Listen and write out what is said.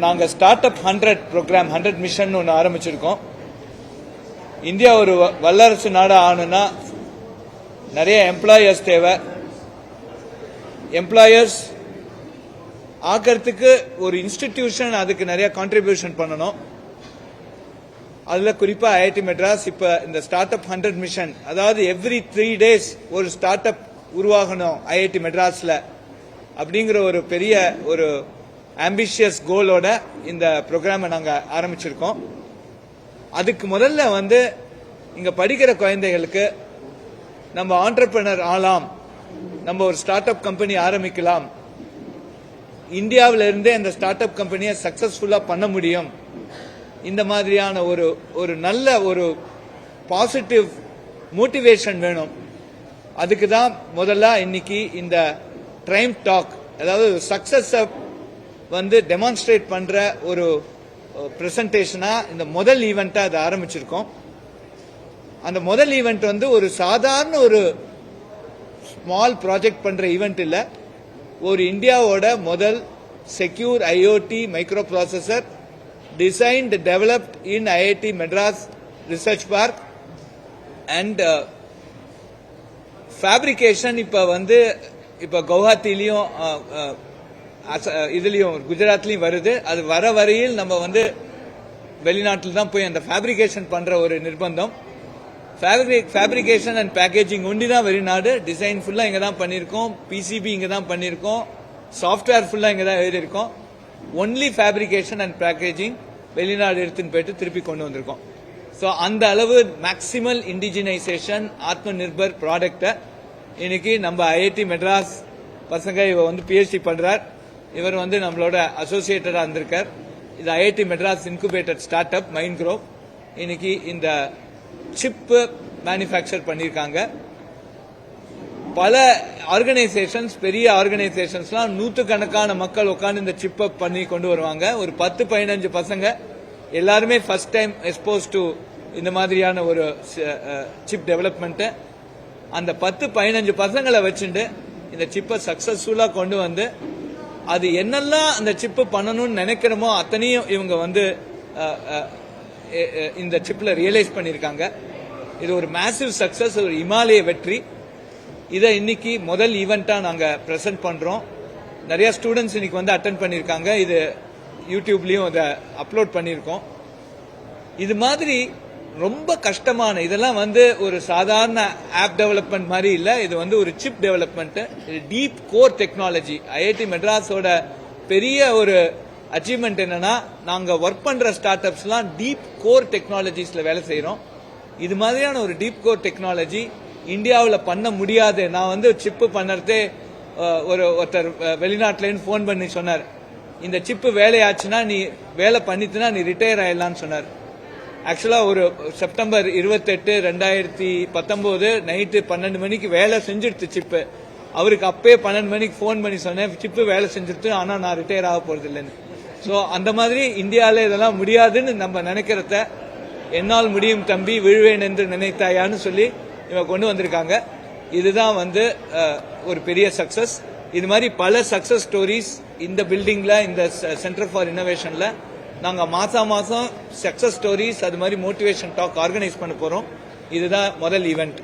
நாங்கள் start up 100 program 100 mission ஒன்று ஆரம்பிச்சிருக்கோம். இந்தியா ஒரு வல்லரசு நாடு ஆகணும்னா நிறைய எம்ப்ளாயர்ஸ் தேவை. எம்ப்ளாயர்ஸ் ஆக்கிறதுக்கு ஒரு இன்ஸ்டிடியூஷன் அதுக்கு நிறைய கான்ட்ரிபியூஷன் பண்ணணும். அதில் குறிப்பாக ஐஐடி மெட்ராஸ் இப்போ இந்த ஸ்டார்ட் அப் 100 மிஷன், அதாவது எவ்ரி 3 days ஒரு ஸ்டார்ட் அப் உருவாகணும் ஐஐடி மெட்ராஸில் அப்படிங்கிற ஒரு பெரிய ஒரு ஆம்பிஷியஸ் கோலோட இந்த ப்ரோக்ராமை நாங்கள் ஆரம்பிச்சிருக்கோம். அதுக்கு முதல்ல இங்க படிக்கிற குழந்தைகளுக்கு நம்ம ஆண்டர்பிரனர் ஆகலாம், நம்ம ஒரு ஸ்டார்ட் அப் கம்பெனி ஆரம்பிக்கலாம், இந்தியாவில இருந்தே அந்த ஸ்டார்ட் அப் கம்பெனியை சக்சஸ்ஃபுல்லா பண்ண முடியும், இந்த மாதிரியான ஒரு நல்ல ஒரு பாசிட்டிவ் மோட்டிவேஷன் வேணும். அதுக்கு தான் முதல்ல இன்னைக்கு இந்த ட்ரைம் டாக், அதாவது சக்சஸ் டெமான்ஸ்ட்ரேட் பண்ற ஒரு பிரசன்டேஷனா இந்த முதல் ஈவெண்டா அதை ஆரம்பிச்சிருக்கோம். அந்த முதல் ஈவெண்ட் ஒரு சாதாரண ஒரு ஸ்மால் ப்ராஜெக்ட் பண்ற ஈவெண்ட் இல்ல, ஒரு இந்தியாவோட முதல் secure IoT micro processor designed developed in IIT Madras research park and fabrication. இப்ப கவுஹாத்திலையும் இதுலயும் குஜராத்லயும் வருது. அது வர வரையில் நம்ம வெளிநாட்டில் தான் போய் அந்த ஃபேப்ரிகேஷன் பண்ற ஒரு நிர்பந்தம். ஃபேப்ரிகேஷன் அண்ட் பேக்கேஜிங் ஒண்டி தான் வெளிநாடு. டிசைன் ஃபுல்லா இங்க தான் பண்ணிருக்கோம், பிசிபி இங்க தான் பண்ணிருக்கோம், சாஃப்ட்வேர் ஃபுல்லா இங்க தான் எழுதியிருக்கோம். ஒன்லி ஃபேப்ரிகேஷன் அண்ட் பேக்கேஜிங் வெளிநாடு எடுத்துன்னு போயிட்டு திருப்பி கொண்டு வந்திருக்கோம். ஸோ அந்த அளவு மேக்சிமல் இண்டிஜினைசேஷன் ஆத்ம நிர்பர் ப்ராடக்ட இன்னைக்கு நம்ம ஐஐடி மெட்ராஸ் பசங்க இவர் பிஹெச்டி பண்றார். இவர் நம்மளோட அசோசியேட்டடா இருந்திருக்கார். இது IIT Madras incubated start up mind grow. இன்னைக்கு இந்த சிப் மேனுஃபேக்சர் பண்ணிருக்காங்க. பல ஆர்கனைசேஷன்ஸ், பெரிய ஆர்கனைசேஷன்ஸ்லாம் நூற்றுக்கணக்கான மக்கள் உட்காந்து இந்த சிப்பை பண்ணி கொண்டு வருவாங்க. ஒரு 10-15 பசங்க எல்லாருமே ஃபர்ஸ்ட் டைம் எக்ஸ்போஸ் டு இந்த மாதிரியான ஒரு சிப் டெவலப்மெண்ட். அந்த 10-15 பசங்களை வச்சுட்டு இந்த சிப்பை சக்சஸ்ஃபுல்லா கொண்டு அது என்னெல்லாம் அந்த சிப்பு பண்ணணும்னு நினைக்கிறோமோ அத்தனையும் இவங்க இந்த சிப்ல ரியலைஸ் பண்ணிருக்காங்க. இது ஒரு மேசிவ் சக்சஸ், ஒரு இமாலய வெற்றி. இதை இன்னைக்கு முதல் ஈவெண்டா நாங்க பிரசன்ட் பண்றோம். நிறைய ஸ்டூடெண்ட்ஸ் இன்னைக்கு அட்டென்ட் பண்ணிருக்காங்க. இது யூடியூப்லயும் இதை அப்லோட் பண்ணிருக்கோம். இது மாதிரி ரொம்ப கஷ்டமான இதெல்லாம் ஒரு சாதாரண ஆப் டெவலப்மெண்ட் மாதிரி இல்ல. இது ஒரு chip development, deep core technology. IIT மெட்ராஸோட பெரிய ஒரு அச்சீவ்மெண்ட் என்னன்னா, நாங்க ஒர்க் பண்ற ஸ்டார்ட் அப்ஸ்லாம் டீப் கோர் டெக்னாலஜிஸ்ல வேலை செய்யறோம். இது மாதிரியான ஒரு டீப் கோர் டெக்னாலஜி இந்தியாவில் பண்ண முடியாது. நான் சிப்பு பண்ணறதே ஒருத்தர் வெளிநாட்டுல இருந்து போன் பண்ணி சொன்னார், இந்த சிப்பு வேலையாச்சுன்னா நீ வேலை பண்ணிட்டுனா நீ ரிட்டையர் ஆயிடலான்னு சொன்னார். ஆக்சுவலா ஒரு செப்டம்பர் 28, 2019 நைட்டு 12 மணிக்கு வேலை செஞ்சிடுச்சு சிப்பு. அவருக்கு அப்பே 12 மணிக்கு போன் பண்ணி சொன்னேன், சிப்பு வேலை செஞ்சிருச்சு, ஆனா நான் ரிட்டையர் ஆக போறது இல்லைன்னு. ஸோ அந்த மாதிரி இந்தியாவில் இதெல்லாம் முடியாதுன்னு நம்ம நினைக்கிறத என்னால் முடியும் தம்பி விழுவேன் என்று நினைத்தாயான்னு சொல்லி இவங்க கொண்டு வந்திருக்காங்க. இதுதான் ஒரு பெரிய சக்சஸ். இது மாதிரி பல சக்சஸ் ஸ்டோரிஸ் இந்த பில்டிங்ல, இந்த சென்டர் ஃபார் இன்னோவேஷன்ல நாங்க மாசம் சக்சஸ் ஸ்டோரிஸ் அது மாதிரி மோட்டிவேஷன் டாக் ஆர்கனைஸ் பண்ண போறோம். இதுதான் முதல் ஈவெண்ட்.